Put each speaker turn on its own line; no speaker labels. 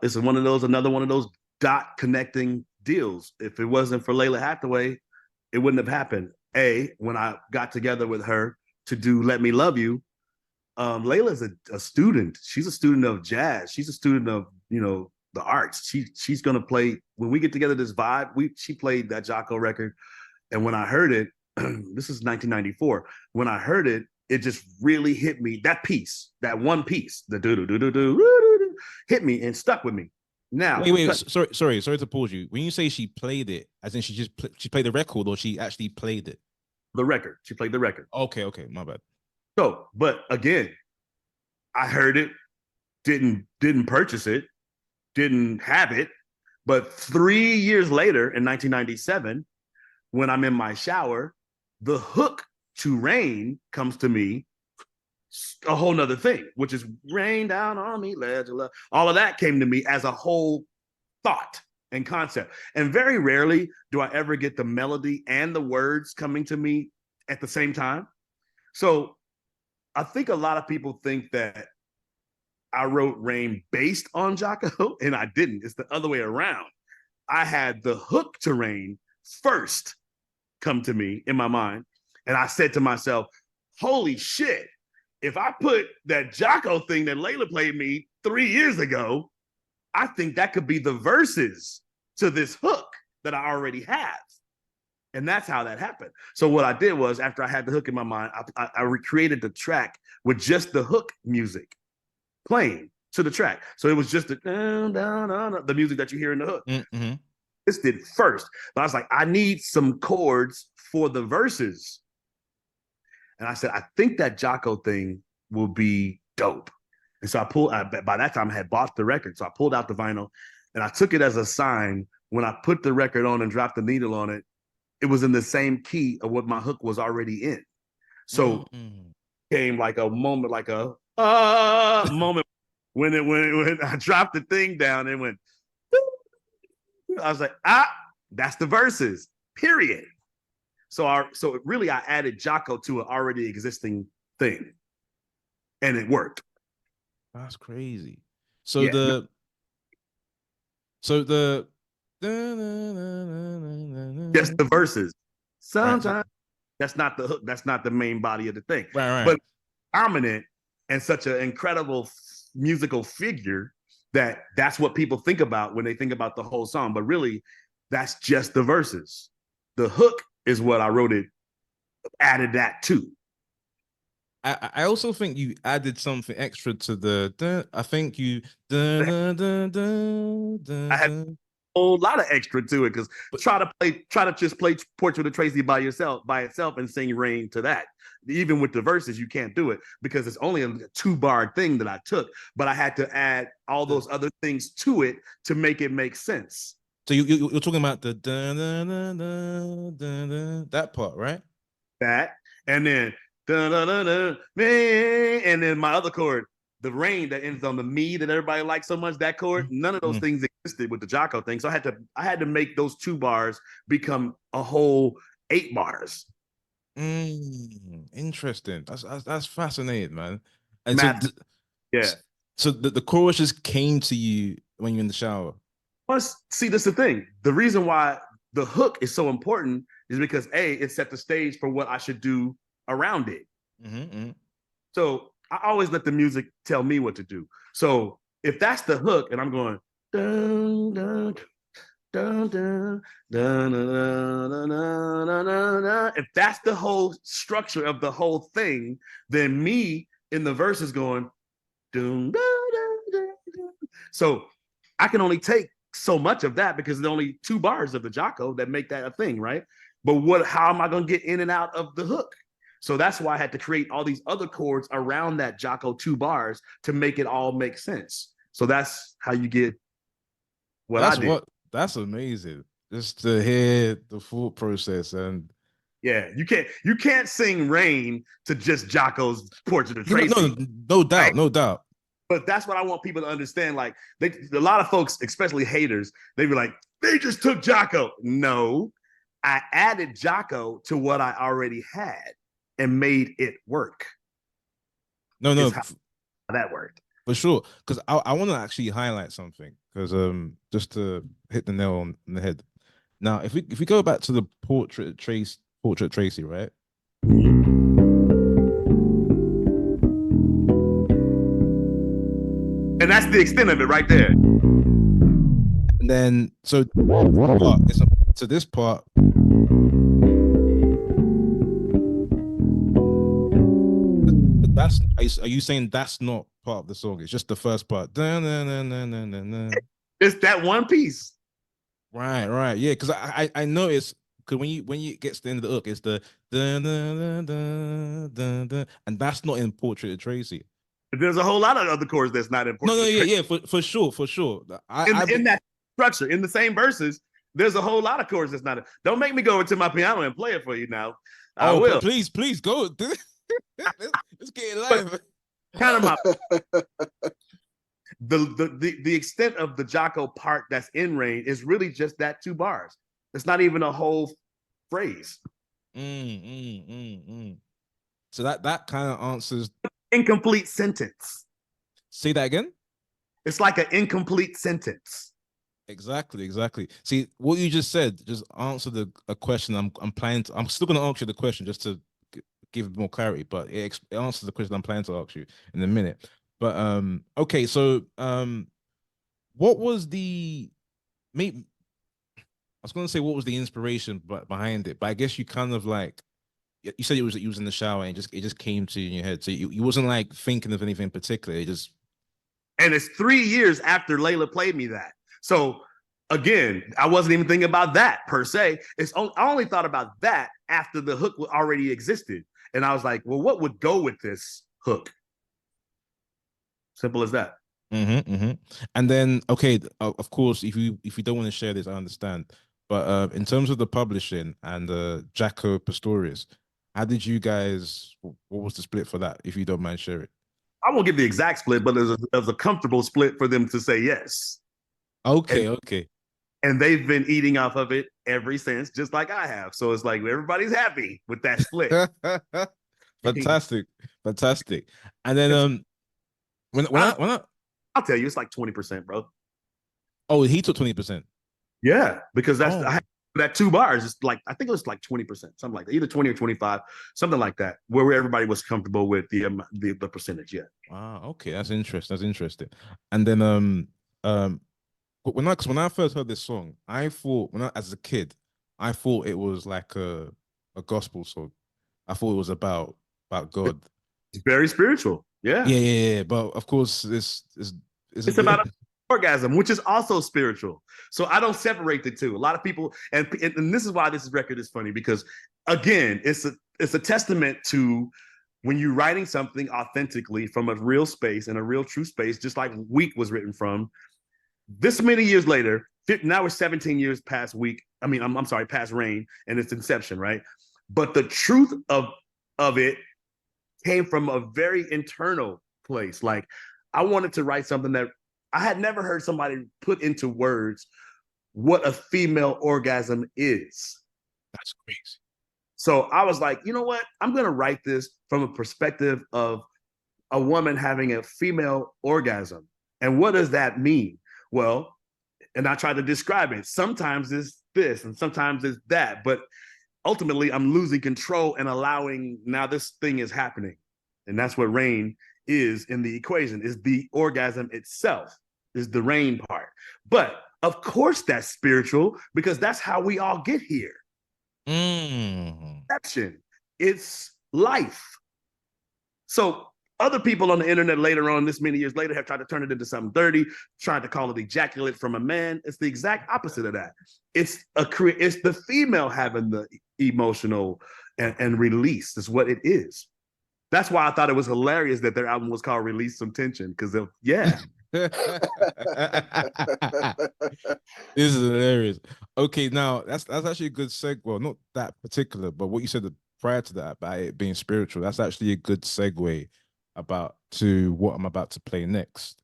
It's another one of those dot connecting deals. If it wasn't for Layla Hathaway, it wouldn't have happened. When I got together with her to do Let Me Love You, Layla's a student. She's a student of jazz. She's a student of, the arts. She's gonna play when we get together. This vibe. She played that Jaco record, and when I heard it, this is 1994. When I heard it, it just really hit me. That piece, that one piece, the do do do do do, hit me and stuck with me. Now,
wait. Sorry to pause you. When you say she played it, as in she played the record, or she actually played it?
The record. She played the record.
Okay, my bad.
So, but again, I heard it, didn't purchase it, didn't have it, but 3 years later, in 1997, when I'm in my shower, the hook to Rain comes to me, a whole nother thing, which is rain down on me, ledge of love. All of that came to me as a whole thought and concept. And very rarely do I ever get the melody and the words coming to me at the same time. So I think a lot of people think that I wrote Rain based on Jaco, and I didn't. It's the other way around. I had the hook to Rain first come to me in my mind, and I said to myself, holy shit, if I put that Jaco thing that Layla played me 3 years ago, I think that could be the verses to this hook that I already have. And that's how that happened. So what I did was, after I had the hook in my mind, I recreated the track with just the hook music playing to the track. So it was just the music that you hear in the hook.
Mm-hmm.
This did first, but I was like, I need some chords for the verses. And I said, I think that Jaco thing will be dope. And so by that time I had bought the record. So I pulled out the vinyl and I took it as a sign. When I put the record on and dropped the needle on it, it was in the same key of what my hook was already in. So came like a moment, like a moment when I dropped the thing down and went, I was like, that's the verses, period. So really I added Jaco to an already existing thing, and it worked.
That's crazy. So
yeah,
the
just the verses. Sometimes
right.
that's not the hook. That's not the main body of the thing.
Right.
But dominant and such an incredible musical figure that's what people think about when they think about the whole song. But really, that's just the verses. The hook is what I wrote it, added that to.
I also think you added something extra to the. I think you.
I had a whole lot of extra to it because try to just play Portrait of Tracy by itself and sing Rain to that. Even with the verses, you can't do it because it's only a 2-bar thing that I took, but I had to add all those other things to it to make it make sense.
So you're talking about the that part, right?
That, and then and then my other chord, the Rain that ends on the me that everybody likes so much, that chord, none of those things existed with the Jaco thing. So I had to make those 2 bars become a whole 8 bars.
Interesting. That's fascinating, man. And so the chorus just came to you when you're in the shower.
Plus, see, this is the thing. The reason why the hook is so important is because it set the stage for what I should do around it. So I always let the music tell me what to do. So if that's the hook and I'm going dun, dun, dun, dun, dun, dun, dun, dun, dun, dun, if that's the whole structure of the whole thing, then me in the verse is going dun, dun, dun, dun, dun. So I can only take so much of that because there's only 2 bars of the Jaco that make that a thing, right? But how am I going to get in and out of the hook? So that's why I had to create all these other chords around that Jaco 2 bars to make it all make sense. So that's how you get what I did.
That's amazing. Just to hear the full process. And
yeah, you can't sing Rain to just Jaco's Portrait of Tracy.
No doubt, right? No doubt.
But that's what I want people to understand. Like a lot of folks, especially haters, they be like, they just took Jaco. No, I added Jaco to what I already had and made it work.
No.
How that worked.
For sure, because I want to actually highlight something because just to hit the nail on the head. Now, if we go back to the portrait Tracy, right?
And that's the extent of it right there.
And then so this part, that's are you saying that's not part of the song? It's just the first part.
It's that one piece.
Right, yeah. Because I noticed because when you it gets to the end of the hook, it's the and that's not in Portrait of Tracy.
There's a whole lot of other chords that's not
No,
important.
yeah, for sure, for sure.
In that structure, in the same verses, there's a whole lot of chords that's not. Don't make me go into my piano and play it for you now. I will.
Please go. Let's get it live.
But kind of my the extent of the Jaco part that's in Rain is really just that 2 bars. It's not even a whole phrase.
So that kind of answers
incomplete sentence.
Say that again.
It's like an incomplete sentence.
Exactly. See, what you just said just answered a question. I'm planning to, I'm still going to ask you the question just to give more clarity, but it answers the question I'm planning to ask you in a minute. But okay, so what was the maybe I was going to say what was the inspiration behind it, but I guess you kind of like you said it was in the shower and it just came to you in your head. So you wasn't like thinking of anything in particular. It just
and it's 3 years after Layla played me that. So again, I wasn't even thinking about that per se. I only thought about that after the hook already existed. And I was like, well, what would go with this hook? Simple as that.
And then, okay, of course, if you don't want to share this, I understand. But in terms of the publishing and Jaco Pastorious, how did you guys? What was the split for that? If you don't mind sharing.
I won't give the exact split, but there's a comfortable split for them to say yes.
Okay.
And they've been eating off of it ever since, just like I have. So it's like everybody's happy with that split.
Fantastic. And then when
I'll tell you, it's like 20%, bro.
Oh, he took 20%.
Yeah, because that's I had that 2 bars. It's like I think it was like 20%, something like that, either 20 or 25, something like that, where everybody was comfortable with the percentage. Yeah.
Wow. Okay, that's interesting. And then when I first heard this song, I thought as a kid, I thought it was like a gospel song. I thought it was about God.
It's very spiritual.
Yeah. But of course,
it's about orgasm, which is also spiritual. So I don't separate the two. A lot of people, and this is why this record is funny, because again, it's a testament to when you're writing something authentically from a real space and a real true space, just like Weak was written from. This many years later, now we're 17 years past Weak. I mean, I'm sorry, past Rain and its inception, right? But the truth of it came from a very internal place. Like I wanted to write something that I had never heard somebody put into words what a female orgasm is.
That's crazy.
So I was like, you know what? I'm going to write this from a perspective of a woman having a female orgasm. And what does that mean? Well, and I try to describe it. Sometimes it's this and sometimes it's that. But ultimately, I'm losing control and allowing now this thing is happening. And that's what Rain is in the equation, is the orgasm itself, is the Rain part. But of course that's spiritual, because that's how we all get here. Perception. It's life. So other people on the internet later on, this many years later, have tried to turn it into something dirty, tried to call it ejaculate from a man. It's the exact opposite of that. It's the female having the emotional and release is what it is. That's why I thought it was hilarious that their album was called Release Some Tension, because yeah.
This is hilarious. Okay, now that's actually a good segue. Well, not that particular, but what you said prior to that about it being spiritual, that's actually a good segue to what I'm about to play next.